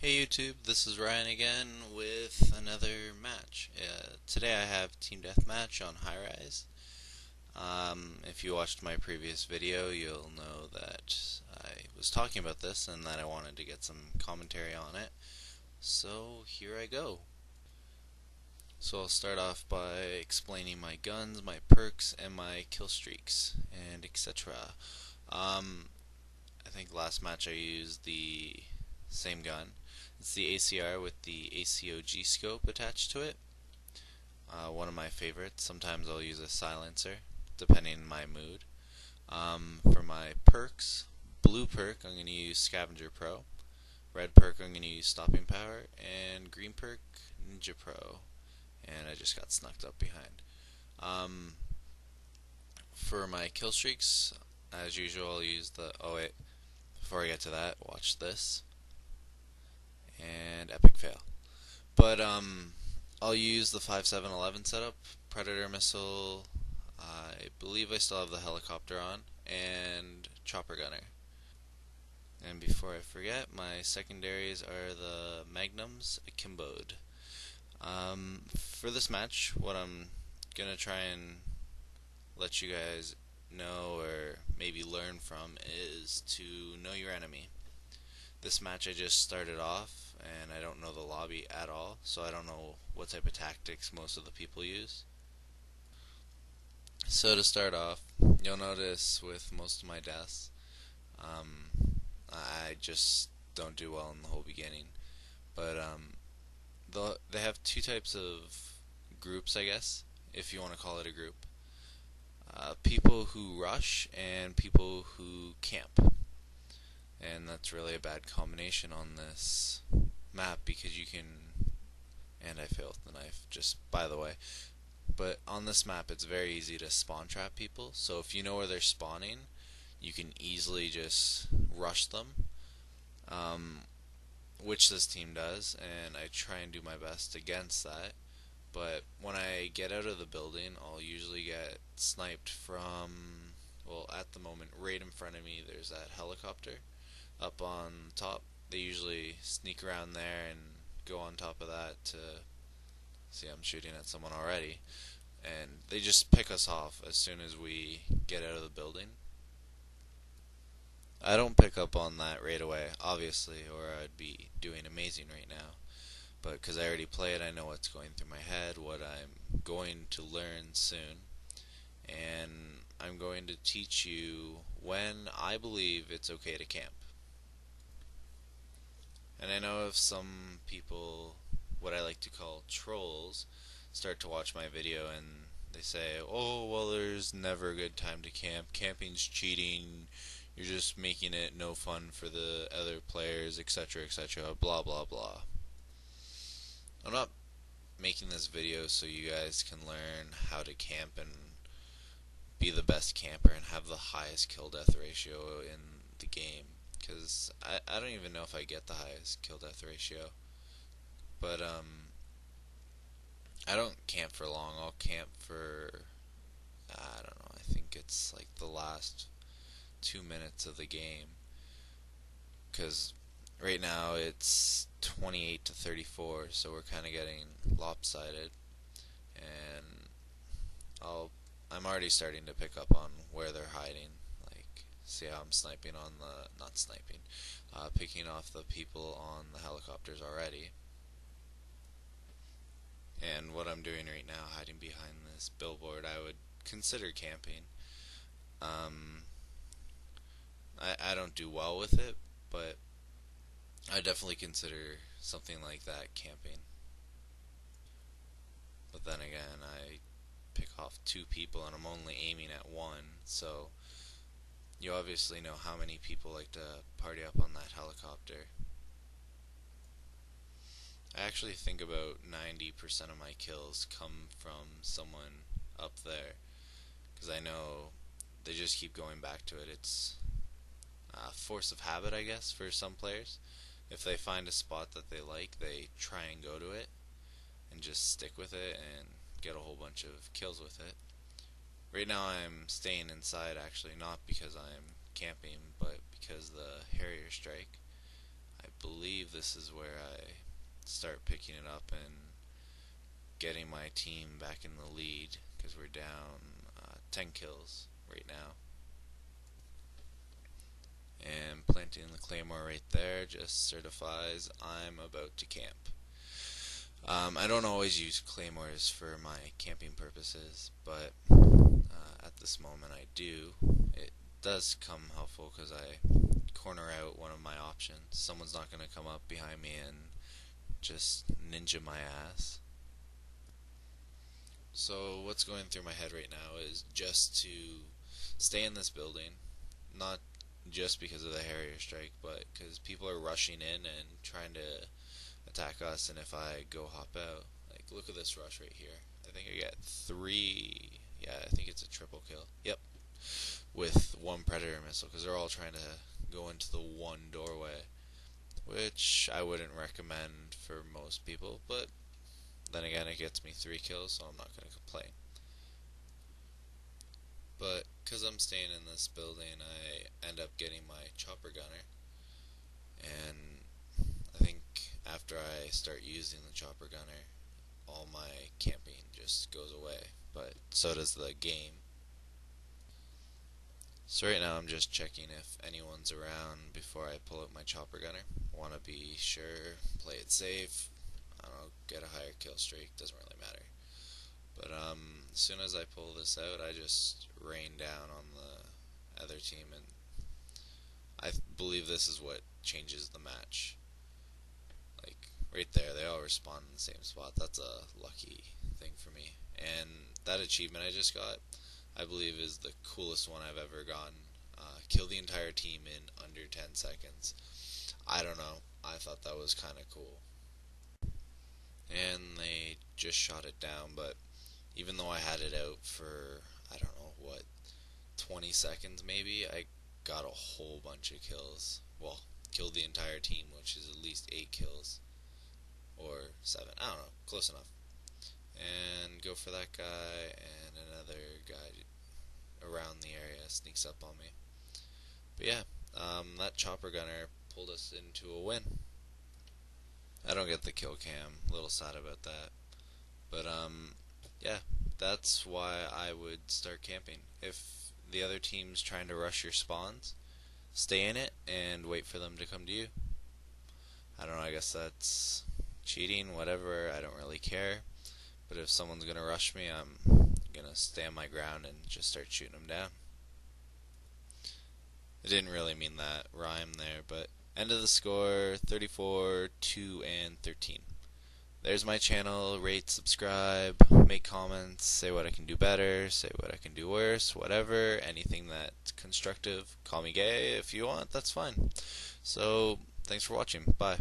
Hey YouTube, this is Ryan again with another match. Today I have Team Deathmatch on High Rise. If you watched my previous video, you'll know that I was talking about this and that I wanted to get some commentary on it. So here I go. So I'll start off by explaining my guns, my perks, and my kill streaks, and etc. Um, I think last match I used the same gun. It's the ACR with the ACOG scope attached to it. One of my favorites. Sometimes I'll use a silencer, depending on my mood. For my perks, blue perk I'm going to use Scavenger Pro. Red perk I'm going to use Stopping Power. And green perk, Ninja Pro. And I just got snuck up behind. Um, for my kill streaks, as usual, I'll use the. Oh, wait. Before I get to that, watch this. And epic fail. But I'll use the 5.7.11 setup, Predator missile. I believe I still have the helicopter on, and chopper gunner. And before I forget, my secondaries are the magnums akimboed. For this match, what I'm gonna try and let you guys know or maybe learn from is to know your enemy. This match I just started off and I don't know the lobby at all, so I don't know what type of tactics most of the people use. So to start off, you'll notice with most of my deaths, I just don't do well in the whole beginning. But they have two types of groups, I guess, if you want to call it a group. People who rush and people who camp. And that's really a bad combination on this map because you can. And I failed the knife, just by the way. But on this map, it's very easy to spawn trap people. So if you know where they're spawning, you can easily just rush them, um, which this team does, and I try and do my best against that. But when I get out of the building, I'll usually get sniped from, well, at the moment, right in front of me, there's that helicopter up on top. They usually sneak around there and go on top of that to see I'm shooting at someone already. And they just pick us off as soon as we get out of the building. I don't pick up on that right away, obviously, or I'd be doing amazing right now. But because I already play it, I know what's going through my head, what I'm going to learn soon. And I'm going to teach you when I believe it's okay to camp. And I know if some people, what I like to call trolls, start to watch my video and they say, oh, well, there's never a good time to camp. Camping's cheating. You're just making it no fun for the other players, etc., etc., blah, blah, blah. I'm not making this video so you guys can learn how to camp and be the best camper and have the highest kill death ratio in the game. Because I don't even know if I get the highest kill death ratio. But I don't camp for long. I'll camp for, I don't know, I think it's like the last 2 minutes of the game. Because right now it's 28 to 34, so we're kind of getting lopsided. And I'm already starting to pick up on where they're hiding. Like, see how I'm sniping on the, not sniping, picking off the people on the helicopters already. And what I'm doing right now, hiding behind this billboard, I would consider camping. Um, I don't do well with it, but I definitely consider something like that camping. But then again, I pick off two people and I'm only aiming at one, so you obviously know how many people like to party up on that helicopter. I actually think about 90% of my kills come from someone up there, because I know they just keep going back to it. It's force of habit, I guess, for some players. If they find a spot that they like, they try and go to it and just stick with it and get a whole bunch of kills with it. Right now I'm staying inside, actually, not because I'm camping, but because the Harrier strike. I believe this is where I start picking it up and getting my team back in the lead because we're down 10 kills right now. And planting the claymore right there just certifies I'm about to camp. I don't always use claymores for my camping purposes, but at this moment I do. It does come helpful because I corner out one of my options. Someone's not going to come up behind me and just ninja my ass. So what's going through my head right now is just to stay in this building, not just because of the Harrier strike, but because people are rushing in and trying to attack us, and if I go hop out, like, look at this rush right here. I think I get 3, yeah, I think it's a triple kill. Yep, with one Predator missile, because they're all trying to go into the one doorway, which I wouldn't recommend for most people, but then again, it gets me 3 kills, so I'm not going to complain. But because I'm staying in this building, I end up getting my chopper gunner, and I think after I start using the chopper gunner, all my camping just goes away, but so does the game. So right now I'm just checking if anyone's around before I pull out my chopper gunner. Want to be sure, play it safe, I don't know, get a higher kill streak, doesn't really matter. But as soon as I pull this out, I just rain down on the other team, and I believe this is what changes the match. Like, right there, they all respawn in the same spot. That's a lucky thing for me. And that achievement I just got, I believe, is the coolest one I've ever gotten. Kill the entire team in under 10 seconds. I don't know. I thought that was kind of cool. And they just shot it down, but even though I had it out for, I don't know, what, 20 seconds maybe, I got a whole bunch of kills. Well, killed the entire team, which is at least 8 kills. Or 7, I don't know, close enough. And go for that guy, and another guy around the area sneaks up on me. But yeah, that chopper gunner pulled us into a win. I don't get the kill cam, a little sad about that. But yeah, that's why I would start camping. If the other team's trying to rush your spawns, stay in it and wait for them to come to you. I don't know, I guess that's cheating, whatever, I don't really care. But if someone's gonna rush me, I'm gonna stand my ground and just start shooting them down. I didn't really mean that rhyme there, but end of the score, 34, 2, and 13. There's my channel. Rate, subscribe, make comments, say what I can do better, say what I can do worse, whatever, anything that's constructive. Call me gay if you want, that's fine. So, thanks for watching. Bye.